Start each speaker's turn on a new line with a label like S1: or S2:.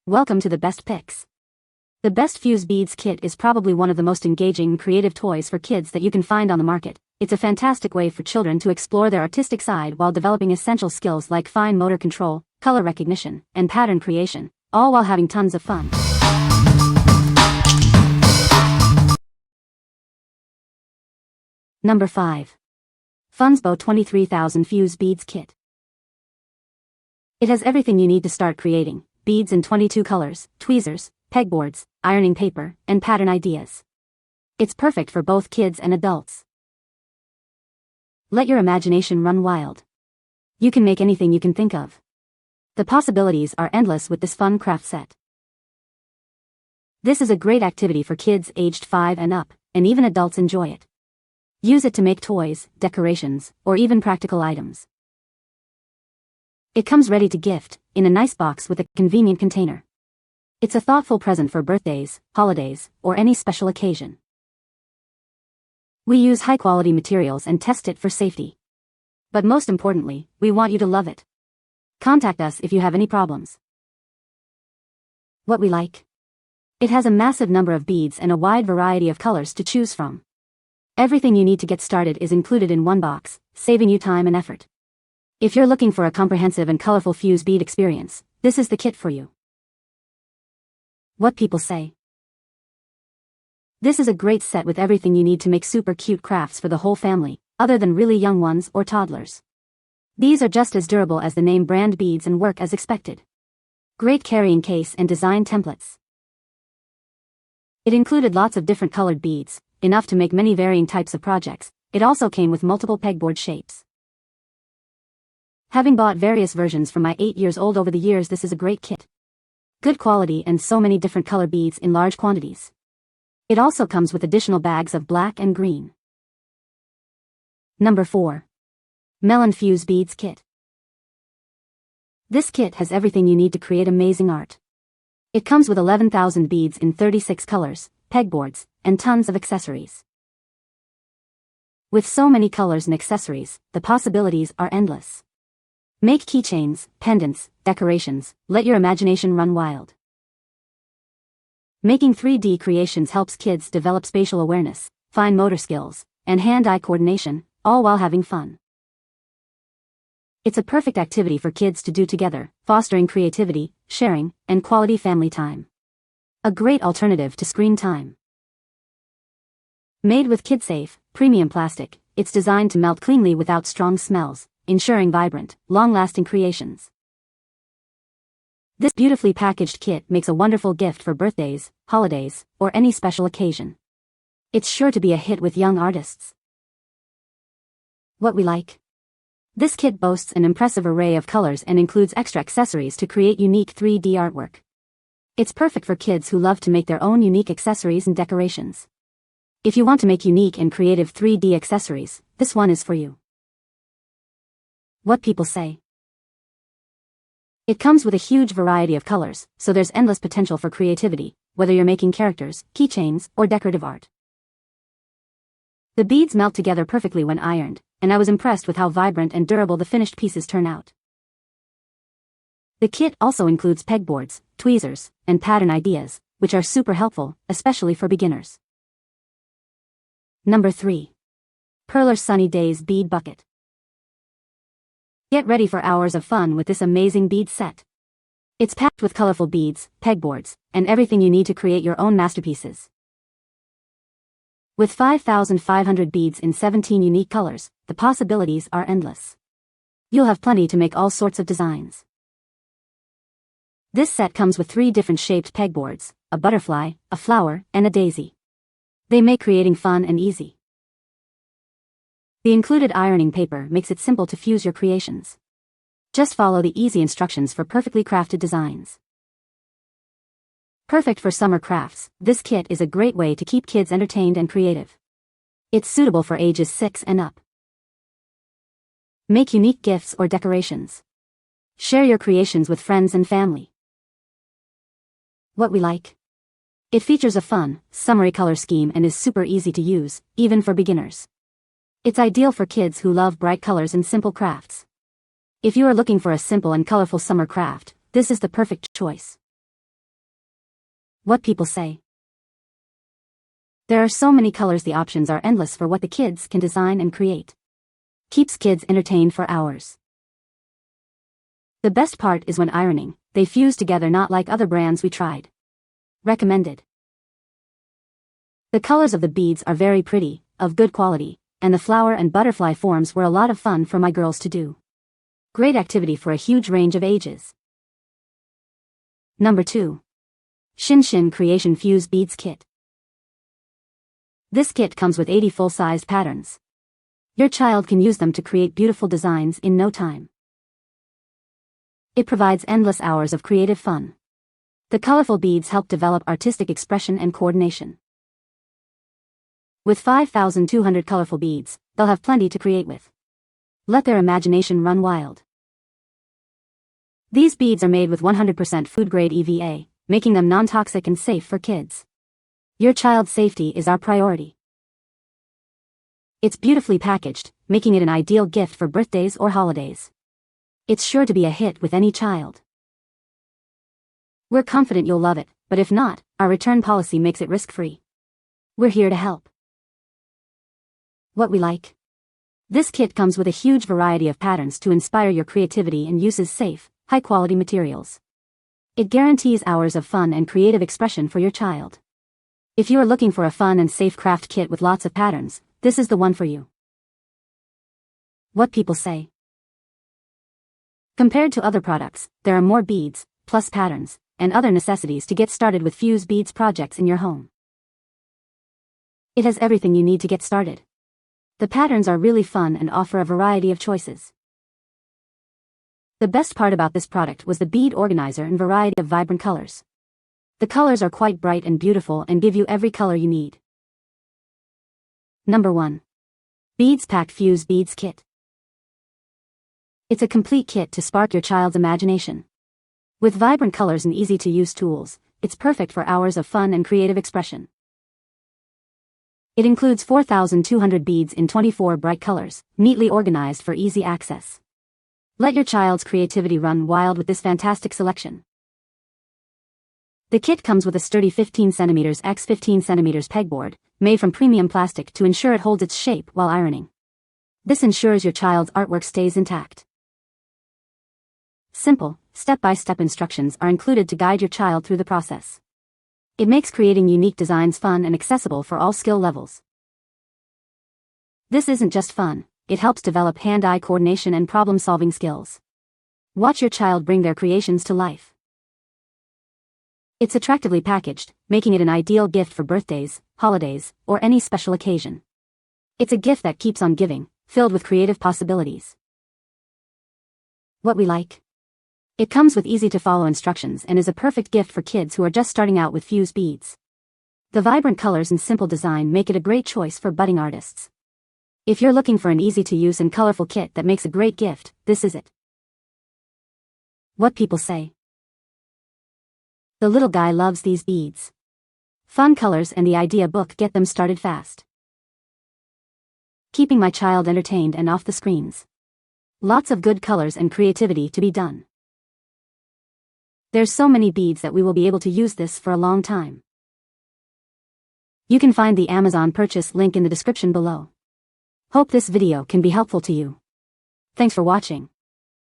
S1: Welcome to the best picks. The Best Fuse Beads kit is probably one of the most engaging and creative toys for kids that you can find on the market. It's a fantastic way for children to explore their artistic side while developing essential skills like fine motor control, color recognition, and pattern creation, all while having tons of fun. Number 5. FUNZBO 23,000 Fuse Beads Kit. It has everything you need to start creating: beads in 22 colors, tweezers, pegboards, ironing paper, and pattern ideas. It's perfect for both kids and adults. Let your imagination run wild. You can make anything you can think of. The possibilities are endless with this fun craft set. This is a great activity for kids aged 5 and up, and even adults enjoy it. Use it to make toys, decorations, or even practical items. It comes ready to gift, in a nice box with a convenient container. It's a thoughtful present for birthdays, holidays, or any special occasion. We use high-quality materials and test it for safety. But most importantly, we want you to love it. Contact us if you have any problems. What we like? It has a massive number of beads and a wide variety of colors to choose from. Everything you need to get started is included in one box, saving you time and effort. If you're looking for a comprehensive and colorful fuse bead experience, this is the kit for you. What people say. This is a great set with everything you need to make super cute crafts for the whole family, other than really young ones or toddlers. These are just as durable as the name brand beads and work as expected. Great carrying case and design templates. It included lots of different colored beads, enough to make many varying types of projects. It also came with multiple pegboard shapes. Having bought various versions from my 8 years old over the years, this is a great kit. Good quality and so many different color beads in large quantities. It also comes with additional bags of black and green. Number 4. Meland Fuse Beads Kit. This kit has everything you need to create amazing art. It comes with 11,000 beads in 36 colors, pegboards, and tons of accessories. With so many colors and accessories, the possibilities are endless. Make keychains, pendants, decorations, let your imagination run wild. Making 3D creations helps kids develop spatial awareness, fine motor skills, and hand-eye coordination, all while having fun. It's a perfect activity for kids to do together, fostering creativity, sharing, and quality family time. A great alternative to screen time. Made with kid-safe, premium plastic, it's designed to melt cleanly without strong smells, ensuring vibrant, long-lasting creations. This beautifully packaged kit makes a wonderful gift for birthdays, holidays, or any special occasion. It's sure to be a hit with young artists. What we like? This kit boasts an impressive array of colors and includes extra accessories to create unique 3D artwork. It's perfect for kids who love to make their own unique accessories and decorations. If you want to make unique and creative 3D accessories, this one is for you. What people say. It comes with a huge variety of colors, so there's endless potential for creativity, whether you're making characters, keychains, or decorative art. The beads melt together perfectly when ironed, and I was impressed with how vibrant and durable the finished pieces turn out. The kit also includes pegboards, tweezers, and pattern ideas, which are super helpful, especially for beginners. Number 3. Perler Sunny Days Bead Bucket. Get ready for hours of fun with this amazing bead set. It's packed with colorful beads, pegboards, and everything you need to create your own masterpieces. With 5,500 beads in 17 unique colors, the possibilities are endless. You'll have plenty to make all sorts of designs. This set comes with 3 different shaped pegboards, a butterfly, a flower, and a daisy. They make creating fun and easy. The included ironing paper makes it simple to fuse your creations. Just follow the easy instructions for perfectly crafted designs. Perfect for summer crafts, this kit is a great way to keep kids entertained and creative. It's suitable for ages 6 and up. Make unique gifts or decorations. Share your creations with friends and family. What we like? It features a fun, summery color scheme and is super easy to use, even for beginners. It's ideal for kids who love bright colors and simple crafts. If you are looking for a simple and colorful summer craft, this is the perfect choice. What people say. There are so many colors, the options are endless for what the kids can design and create. Keeps kids entertained for hours. The best part is when ironing, they fuse together, not like other brands we tried. Recommended. The colors of the beads are very pretty, of good quality, and the flower and butterfly forms were a lot of fun for my girls to do. Great activity for a huge range of ages. Number 2. Shinshin Creation Fuse Beads Kit. This kit comes with 80 full-sized patterns. Your child can use them to create beautiful designs in no time. It provides endless hours of creative fun. The colorful beads help develop artistic expression and coordination. With 5,200 colorful beads, they'll have plenty to create with. Let their imagination run wild. These beads are made with 100% food-grade EVA, making them non-toxic and safe for kids. Your child's safety is our priority. It's beautifully packaged, making it an ideal gift for birthdays or holidays. It's sure to be a hit with any child. We're confident you'll love it, but if not, our return policy makes it risk-free. We're here to help. What we like. This kit comes with a huge variety of patterns to inspire your creativity and uses safe, high-quality materials. It guarantees hours of fun and creative expression for your child. If you are looking for a fun and safe craft kit with lots of patterns, this is the one for you. What people say. Compared to other products, there are more beads, plus patterns, and other necessities to get started with Fuse Beads projects in your home. It has everything you need to get started. The patterns are really fun and offer a variety of choices. The best part about this product was the bead organizer and variety of vibrant colors. The colors are quite bright and beautiful and give you every color you need. Number 1. BeadsPack Fuse Beads Kit. It's a complete kit to spark your child's imagination. With vibrant colors and easy-to-use tools, it's perfect for hours of fun and creative expression. It includes 4,200 beads in 24 bright colors, neatly organized for easy access. Let your child's creativity run wild with this fantastic selection. The kit comes with a sturdy 15 cm x 15 cm pegboard, made from premium plastic to ensure it holds its shape while ironing. This ensures your child's artwork stays intact. Simple, step-by-step instructions are included to guide your child through the process. It makes creating unique designs fun and accessible for all skill levels. This isn't just fun, it helps develop hand-eye coordination and problem-solving skills. Watch your child bring their creations to life. It's attractively packaged, making it an ideal gift for birthdays, holidays, or any special occasion. It's a gift that keeps on giving, filled with creative possibilities. What we like. It comes with easy-to-follow instructions and is a perfect gift for kids who are just starting out with Fuse beads. The vibrant colors and simple design make it a great choice for budding artists. If you're looking for an easy-to-use and colorful kit that makes a great gift, this is it. What people say. The little guy loves these beads. Fun colors and the idea book get them started fast. Keeping my child entertained and off the screens. Lots of good colors and creativity to be done. There's so many beads that we will be able to use this for a long time. You can find the Amazon purchase link in the description below. Hope this video can be helpful to you. Thanks for watching.